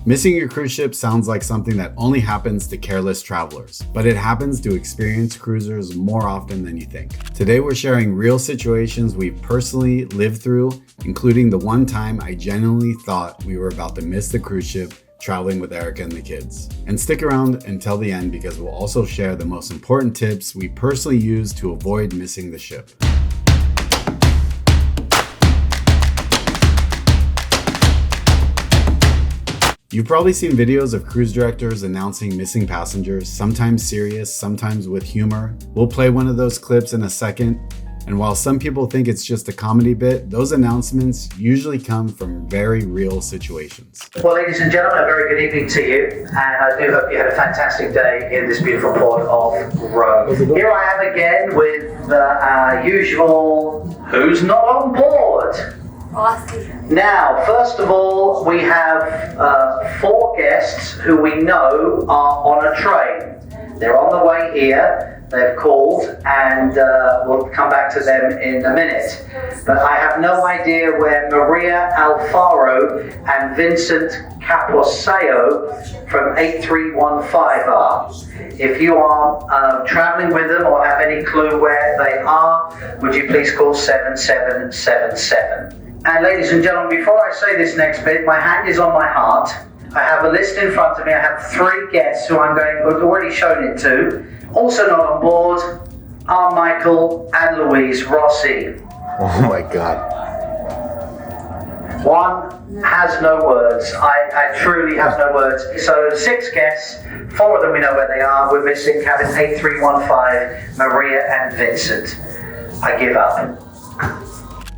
Missing your cruise ship sounds like something that only happens to careless travelers, but it happens to experienced cruisers more often than you think. Today we're sharing real situations we've personally lived through, including the one time I genuinely thought we were about to miss the cruise ship traveling with Erika and the kids. And stick around until the end because we'll also share the most important tips we personally use to avoid missing the ship. You've probably seen videos of cruise directors announcing missing passengers, sometimes serious, sometimes with humor. We'll play one of those clips in a second. And while some people think it's just a comedy bit, those announcements usually come from very real situations. Well, ladies and gentlemen, a very good evening to you. And I do hope you had a fantastic day in this beautiful port of Rome. Here I am again with the usual who's not on board. Awesome. Now, first of all, we have 4 guests who we know are on a train. They're on the way here. They've called, and we'll come back to them in a minute. But I have no idea where Maria Alfaro and Vincent Caposeo from 8315 are. If you are traveling with them or have any clue where they are, would you please call 7777. And ladies and gentlemen, before I say this next bit, my hand is on my heart. I have a list in front of me. I have 3 guests who I've already shown it to. Also not on board are Michael and Louise Rossi. Oh my God. One has no words. I truly have no words. So 6 guests, 4 of them we know where they are. We're missing cabin 8315, Maria and Vincent. I give up.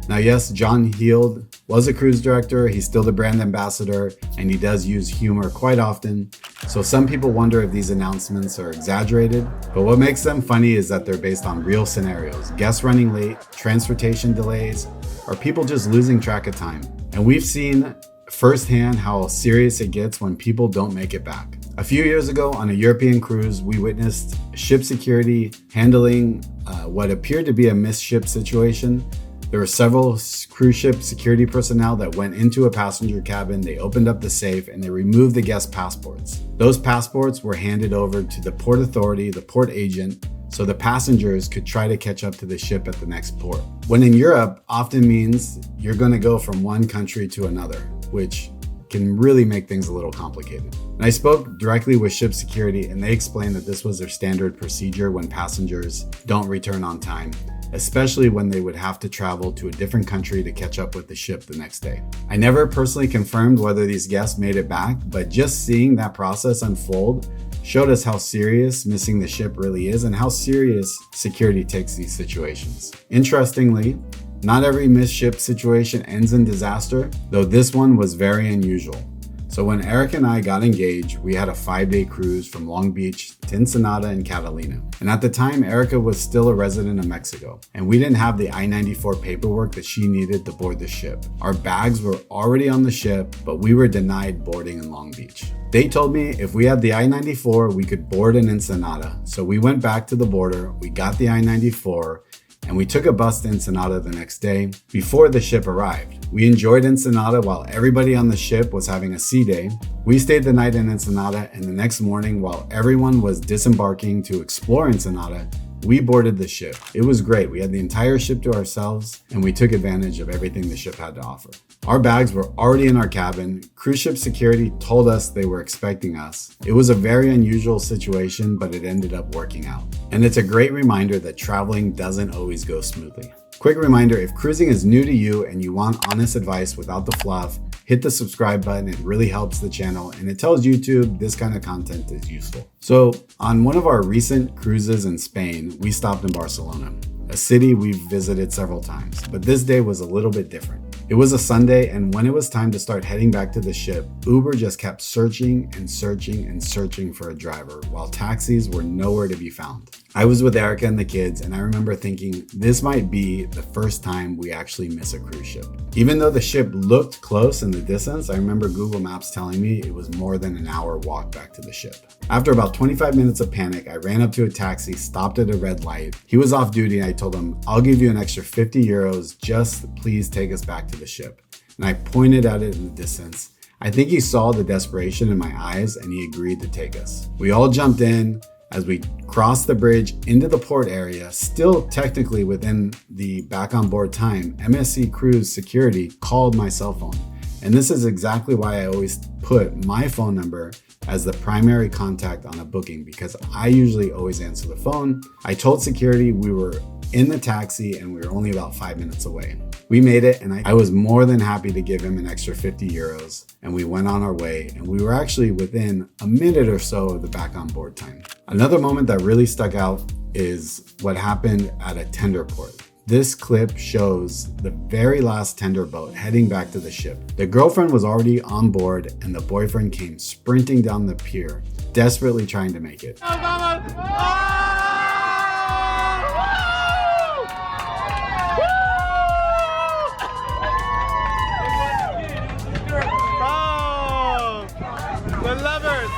Now, yes, John Heald was a cruise director, he's still the brand ambassador, and he does use humor quite often. So some people wonder if these announcements are exaggerated, but what makes them funny is that they're based on real scenarios, guests running late, transportation delays, or people just losing track of time. And we've seen firsthand how serious it gets when people don't make it back. A few years ago on a European cruise, we witnessed ship security handling what appeared to be a missed ship situation. There were several cruise ship security personnel that went into a passenger cabin, they opened up the safe, and they removed the guest passports. Those passports were handed over to the port authority, the port agent, so the passengers could try to catch up to the ship at the next port. When in Europe, often means you're going to go from one country to another, which can really make things a little complicated. And I spoke directly with ship security, and they explained that this was their standard procedure when passengers don't return on time, especially when they would have to travel to a different country to catch up with the ship the next day. I never personally confirmed whether these guests made it back, but just seeing that process unfold showed us how serious missing the ship really is and how serious security takes these situations. Interestingly, not every missed ship situation ends in disaster, though this one was very unusual. So when Erika and I got engaged, we had a 5-day cruise from Long Beach to Ensenada and Catalina. And at the time, Erika was still a resident of Mexico, and we didn't have the I-94 paperwork that she needed to board the ship. Our bags were already on the ship, but we were denied boarding in Long Beach. They told me if we had the I-94, we could board in Ensenada. So we went back to the border, we got the I-94, and we took a bus to Ensenada the next day before the ship arrived. We enjoyed Ensenada while everybody on the ship was having a sea day. We stayed the night in Ensenada, and the next morning, while everyone was disembarking to explore Ensenada, we boarded the ship. It was great. We had the entire ship to ourselves, and we took advantage of everything the ship had to offer. Our bags were already in our cabin. Cruise ship security told us they were expecting us. It was a very unusual situation, but it ended up working out. And it's a great reminder that traveling doesn't always go smoothly. Quick reminder, if cruising is new to you and you want honest advice without the fluff, hit the subscribe button. It really helps the channel and it tells YouTube this kind of content is useful. So on one of our recent cruises in Spain, we stopped in Barcelona, a city we've visited several times, but this day was a little bit different. It was a Sunday, and when it was time to start heading back to the ship, Uber just kept searching and searching and searching for a driver, while taxis were nowhere to be found. I was with Erika and the kids, and I remember thinking this might be the first time we actually miss a cruise ship. Even though the ship looked close in the distance, I remember Google Maps telling me it was more than an hour walk back to the ship. After about 25 minutes of panic, I ran up to a taxi, stopped at a red light. He was off duty, and I told him, I'll give you an extra 50 euros, just please take us back to the ship. And I pointed at it in the distance. I think he saw the desperation in my eyes and he agreed to take us. We all jumped in. As we crossed the bridge into the port area, still technically within the back on board time, MSC Cruise security called my cell phone. And this is exactly why I always put my phone number as the primary contact on a booking, because I usually always answer the phone. I told security we were in the taxi and we were only about 5 minutes away. We made it, and I was more than happy to give him an extra 50 euros, and we went on our way, and we were actually within a minute or so of the back on board time. Another moment that really stuck out is what happened at a tender port. This clip shows the very last tender boat heading back to the ship. The girlfriend was already on board, and the boyfriend came sprinting down the pier, desperately trying to make it. The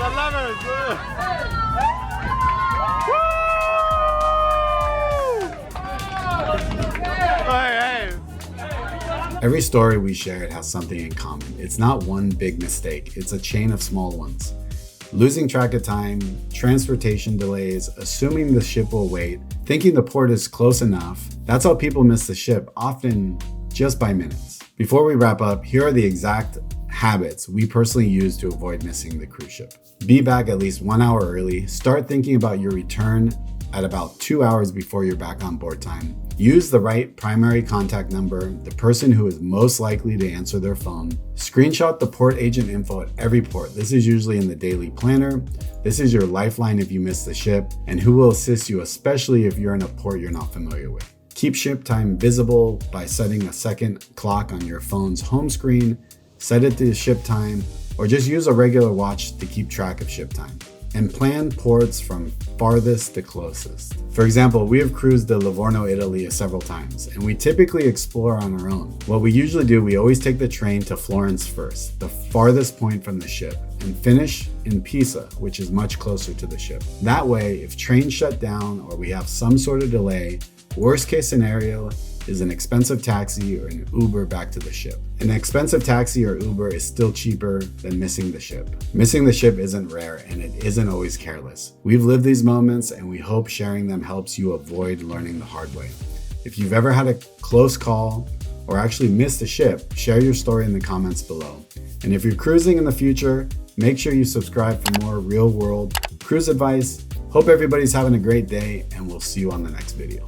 lovers. Every story we shared has something in common. It's not one big mistake, it's a chain of small ones. Losing track of time, transportation delays, assuming the ship will wait, thinking the port is close enough. That's how people miss the ship, often just by minutes. Before we wrap up, here are the exact habits we personally use to avoid missing the cruise ship. Be back at least 1 hour early. Start thinking about your return at about 2 hours before you're back on board time. Use the right primary contact number, the person who is most likely to answer their phone. Screenshot the port agent info at every port. This is usually in the daily planner. This is your lifeline if you miss the ship, and who will assist you, especially if you're in a port you're not familiar with. Keep ship time visible by setting a second clock on your phone's home screen. Set it to ship time, or just use a regular watch to keep track of ship time. And plan ports from farthest to closest. For example, we have cruised to Livorno, Italy several times, and we typically explore on our own. What we usually do, we always take the train to Florence first, the farthest point from the ship, and finish in Pisa, which is much closer to the ship. That way, if trains shut down or we have some sort of delay, worst case scenario is an expensive taxi or an Uber back to the ship. An expensive taxi or Uber is still cheaper than missing the ship. Missing the ship isn't rare, and it isn't always careless. We've lived these moments, and we hope sharing them helps you avoid learning the hard way. If you've ever had a close call or actually missed a ship, share your story in the comments below. And if you're cruising in the future, make sure you subscribe for more real-world cruise advice. Hope everybody's having a great day, and we'll see you on the next video.